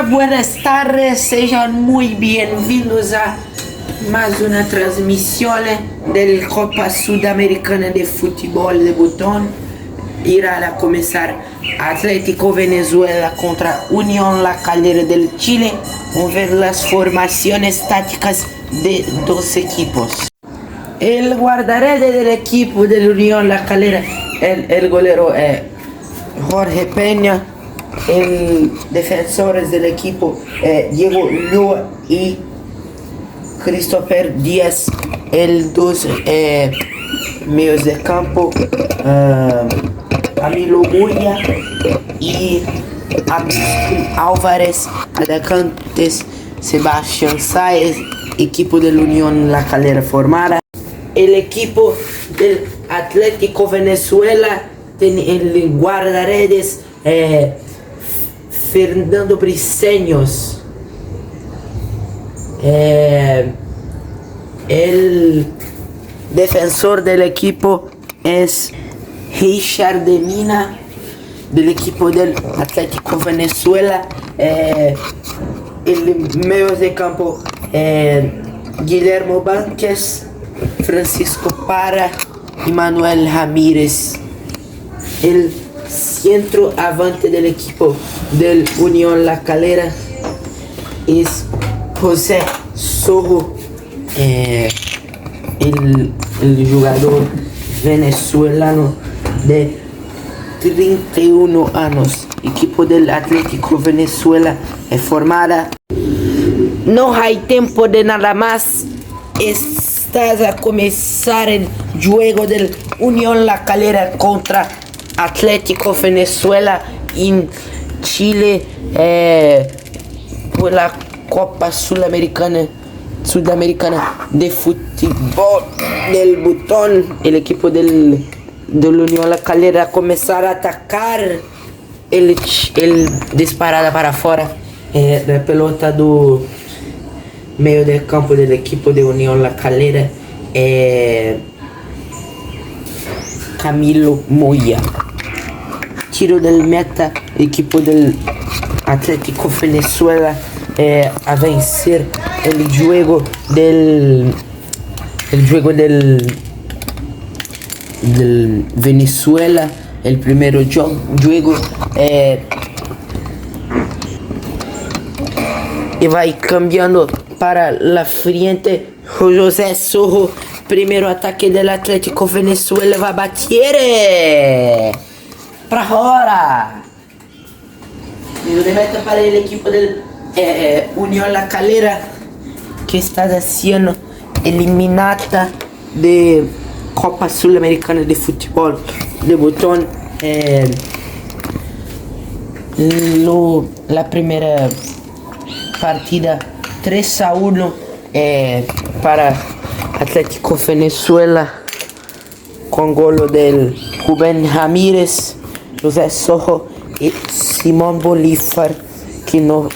Hola, buenas tardes, sean muy bienvenidos a más una transmisión del Copa Sudamericana de Fútbol de Botón. Irá a comenzar Atlético Venezuela contra Unión La Calera del Chile. Vamos a ver las formaciones tácticas de dos equipos. El guardarede del equipo de Unión La Calera, el golero es Jorge Peña. El defensores del equipo Diego Lua y Christopher Díaz. El dos medios de campo Camilo Moya y Agustín Álvarez. Atacantes Sebastián Sáez. Equipo de la Unión La Calera formada. El equipo del Atlético Venezuela tiene el guardaredes Fernando Briceños. El defensor del equipo es Richard de Mina, del equipo del Atlético Venezuela. El medio de campo Guillermo Banques, Francisco Para y Manuel Ramírez. El centro avante del equipo del Unión La Calera es José Sojo, el jugador venezolano de 31 años. Equipo del Atlético Venezuela es formada. No hay tiempo de nada más. Estás a comenzar el juego del Unión La Calera contra Atlético Venezuela en Chile por la Copa Sudamericana de Fútbol del Botón. El equipo del Unión La Calera comenzar a atacar el disparada para fora. La pelota do meio de campo del equipo de Unión La Calera Camilo Moya. Tiro del meta, equipo del Atlético Venezuela a vencer el juego del Venezuela. El primer juego y va cambiando para la frente. José Sojo, primeiro ataque del Atlético Venezuela, vai bater para fora. Tiro de meta para el equipo del Unión La Calera, que está haciendo eliminada de Copa Sudamericana de Fútbol de Botón. La primera partida 3-1 para Atlético Venezuela, con gol del Rubén Ramírez, José Sojo y Simón Bolívar, que no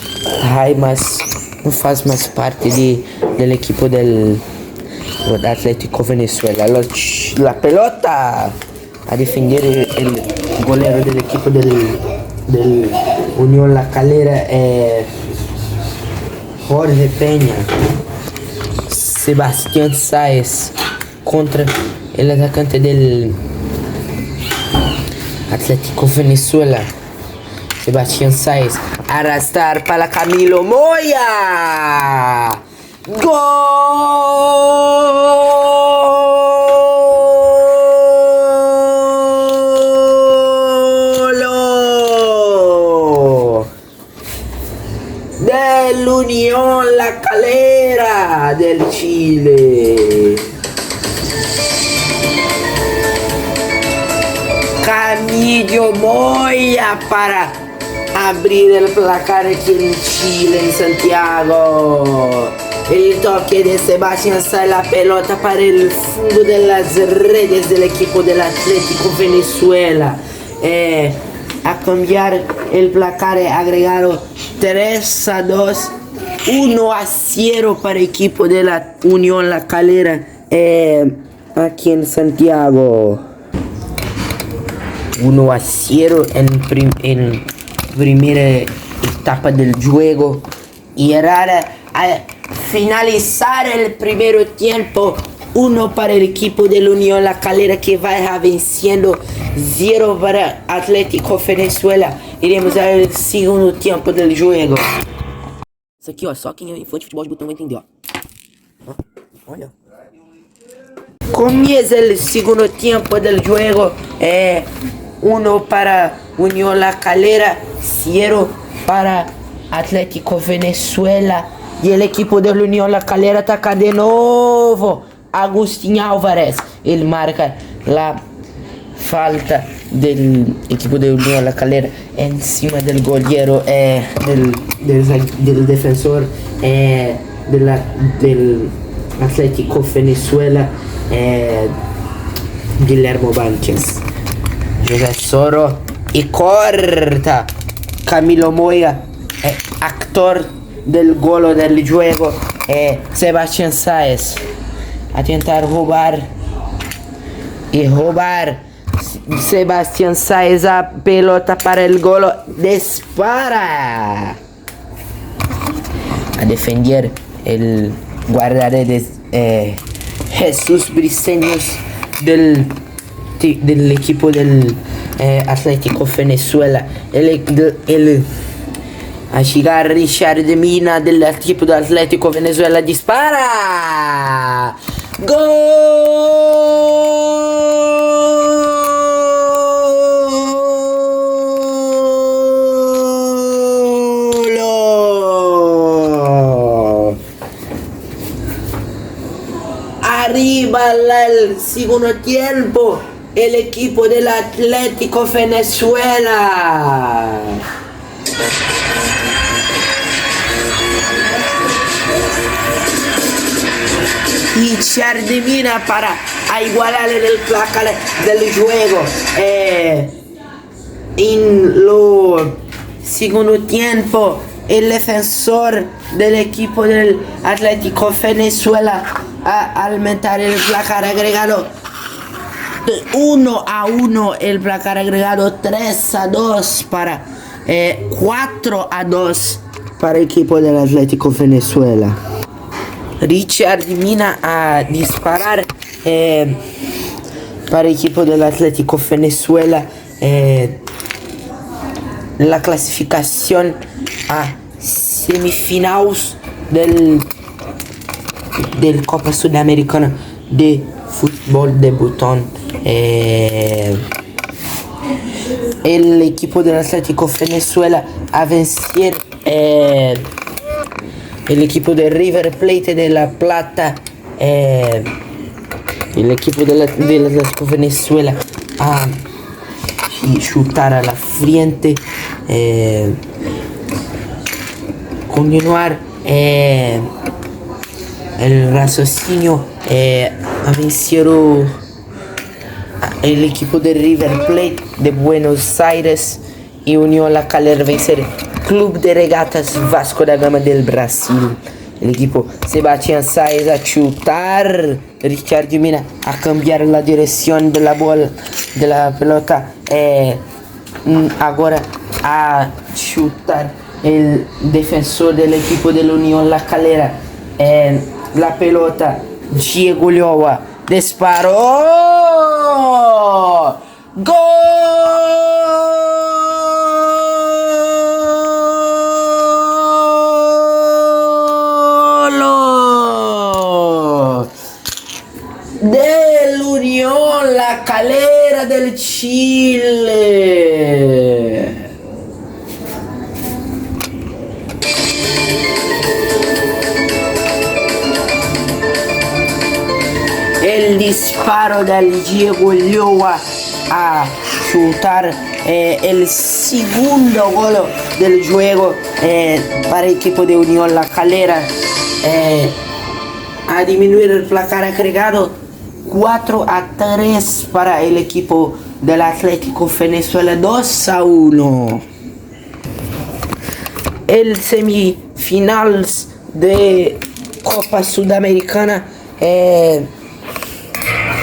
faz más parte del equipo del Atlético Venezuela. La pelota a defender el golero del equipo del Unión La Calera, Jorge Peña. Sebastián Sáez contra el atacante del Atlético Venezuela, Sebastián Sáez. Arrastrar para Camilo Moya. ¡Gol! Del Unión La Calera del Chile. Camilo Moya para abrir el placar aquí en Chile, en Santiago. El toque de Sebastián Sáez, la pelota para el fondo de las redes del equipo del Atlético Venezuela. A cambiar el placar, agregado 3-2, 1-0 para el equipo de la Unión La Calera aquí en Santiago. 1-0 en primera etapa del juego y era al finalizar el primer tiempo 1 para el equipo del Unión La Calera que va venciendo 0 para Atlético Venezuela. Iremos ao segundo tempo do jogo. Isso aqui, ó, só quem é fã de futebol de botão vai entender, ó. Olha. Comienza el segundo tiempo del juego. 1 para Unión La Calera, 0 para Atlético Venezuela. Y el equipo de la Unión La Calera ataca de nuevo. Agustín Álvarez, él marca la falta del equipo de Unión La Calera encima del golero, del defensor del Atlético Venezuela, Guillermo Vázquez. José Soro y corta. Camilo Moya, actor del gol del juego, Sebastián Sáez a tentar robar. Sebastián Sáez a pelota para el gol, dispara a defender el guardaredes Jesús Briceños del equipo del Atlético Venezuela. A llegar Richard Mina del equipo del Atlético Venezuela, dispara. ¡Gol! Arriba el segundo tiempo, el equipo del Atlético Venezuela. Richard Mina para igualar el placar del juego. En lo segundo tiempo, el defensor del equipo del Atlético Venezuela a aumentar el placar agregado 1-1, el placar agregado 3-2 para 4-2 para el equipo del Atlético Venezuela. Richard Mina a disparar para el equipo del Atlético Venezuela la clasificación a semifinales del Copa Sudamericana de Fútbol de Botón. El equipo del Atlético Venezuela a vencer el equipo de River Plate de La Plata, el equipo del Atlético Venezuela a chutar a la frente, continuar el raciocinio, a vencer el equipo de River Plate de Buenos Aires y Unión La Calera vencer Club de Regatas Vasco da Gama del Brasil. El equipo Sebastián Sáez a chutar, Richard Mina a cambiar la dirección de la bola, de la pelota, ahora a chutar el defensor del equipo de la Unión La Calera, la pelota, Diego Ulloa disparó, ¡gol! Del Unión La Calera del Chile. El disparo del Diego Ulloa a chutar el segundo gol del juego para el equipo de Unión La Calera, a disminuir el placar agregado 4-3 para el equipo del Atlético Venezuela, 2-1. El semifinales de Copa Sudamericana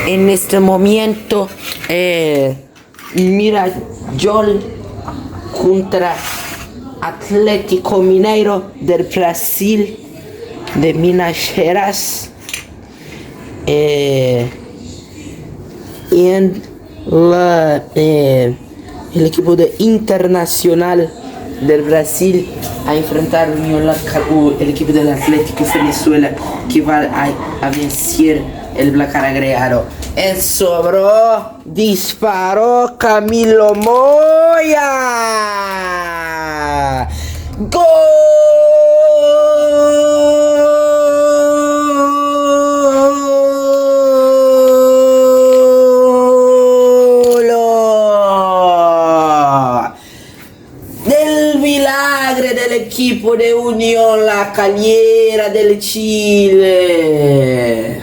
en este momento Mirayol contra Atlético Mineiro del Brasil, de Minas Gerais, el equipo de Internacional del Brasil a enfrentar el equipo del Atlético Venezuela, que va a vencer el placar agregado. Eso, bro. Disparó Camilo Moya. Del milagre del equipo de Unión La Calera del Chile.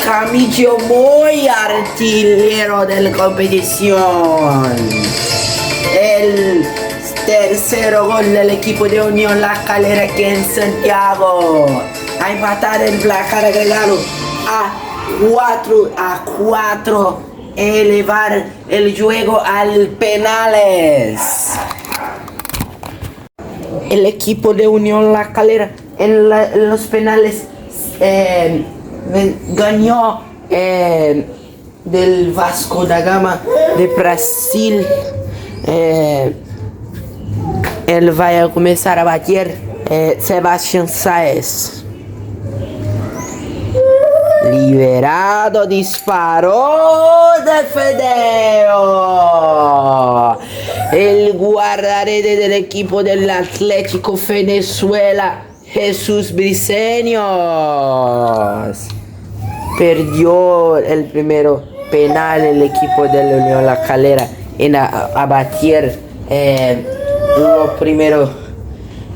Camilo Moya, artillero de la competición. El tercero gol del equipo de Unión La Calera aquí en Santiago. A empatar el placar agregado a 4. Elevar el juego al penales. El equipo de Unión La Calera en los penales ganó del Vasco da Gama de Brasil. Él va a comenzar a bater Sebastián Sáez. Liberado, disparó de Fedeo. El guardarete del equipo del Atlético Venezuela, Jesús Briceños. Perdió el primero penal el equipo de la Unión La Calera en abatir los primeros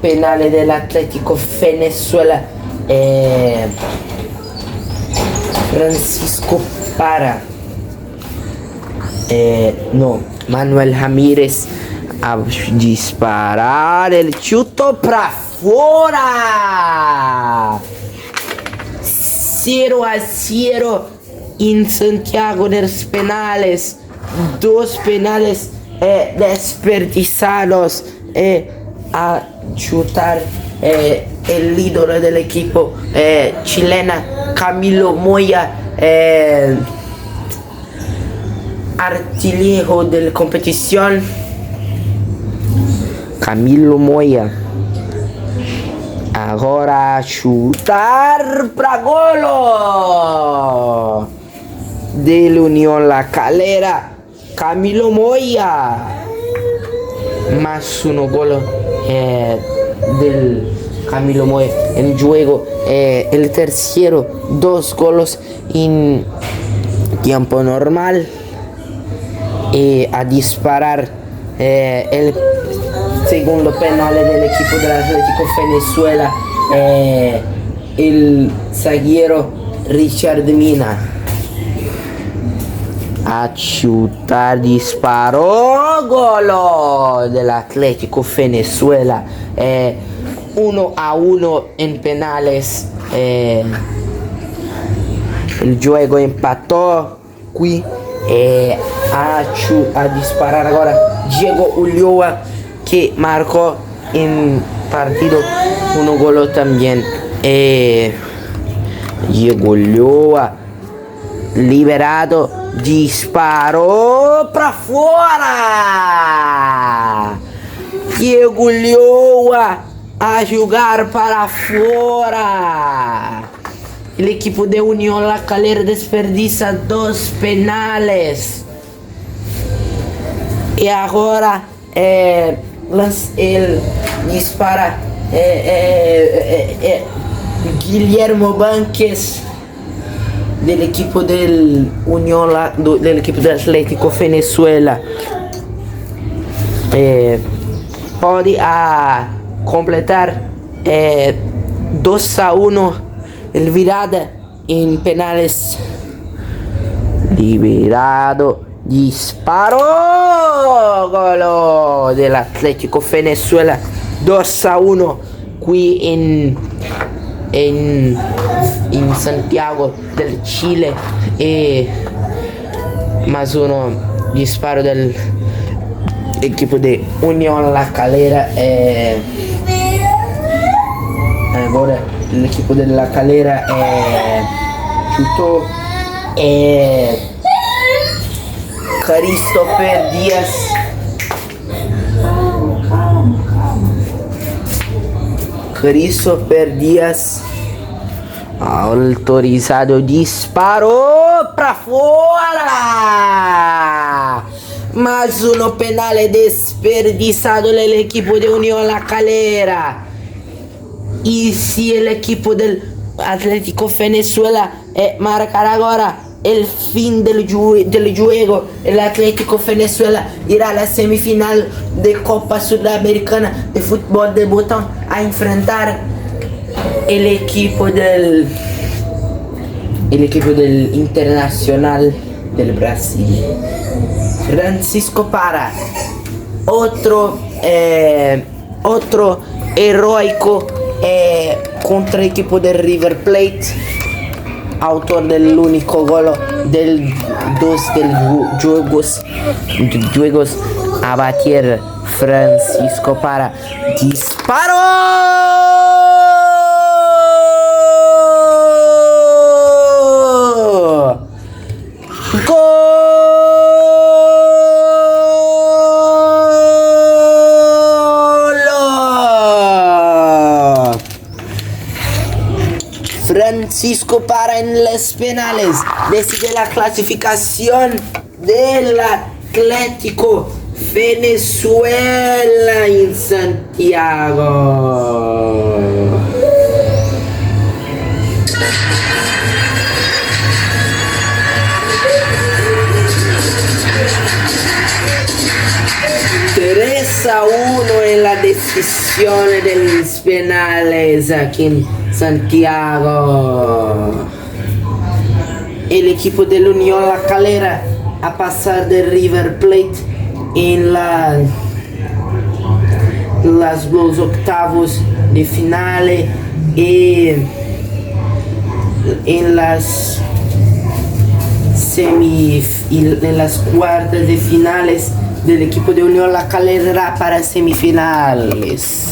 penales del Atlético Venezuela. Francisco Para. Manuel Ramírez a disparar el chuto para fuera. 0-0 en Santiago de los penales. 2 penales desperdiciados a chutar el ídolo del equipo chilena, Camilo Moya, artillero de la competición. Camilo Moya. Agora a chutar para golo de la Unión La Calera, Camilo Moya. Más uno gol del Camilo Moya en juego. El tercero, 2 goles en tiempo normal. A disparar el segundo penal del equipo del Atlético Venezuela, el zaguero Richard Mina. A chutar, disparó, gol del Atlético Venezuela. 1-1 en penales. El juego empató aquí. A disparar agora Diego Ulloa, que marcó en partido 1 gol también. Diego Ulloa liberado, disparó para fora. Diego Ulloa a jugar para fora. El equipo de Unión La Calera desperdicia 2 penales. Y ahora él dispara Guillermo Banques del equipo del del equipo del Atlético Venezuela. Puede completar 2-1 el virada en penales. Liberado, disparó, gol del Atlético Venezuela. 2-1 aquí en Santiago del Chile. Más uno disparo del equipo de Unión La Calera. Agora l'equipo della Calera chutó Christopher Díaz. Christopher Díaz autorizado disparo para fora. Más uno penale desperdiciado del equipo de Unión La Calera. Y si el equipo del Atlético Venezuela marcará ahora el fin del juego, el Atlético Venezuela irá a la semifinal de Copa Sudamericana de Fútbol de Botón a enfrentar el equipo del Internacional del Brasil. Francisco Parra, otro heroico contra el equipo de River Plate, autor del único gol del juegos a batir. Francisco Parra, disparo. Francisco Parra en los penales decide la clasificación del Atlético Venezuela en Santiago. Tres a 1 en la decisión de los penales aquí en Santiago. El equipo de la Unión La Calera a pasar de River Plate en los octavos de finales y en las cuartas de finales del equipo de Unión La Calera para semifinales.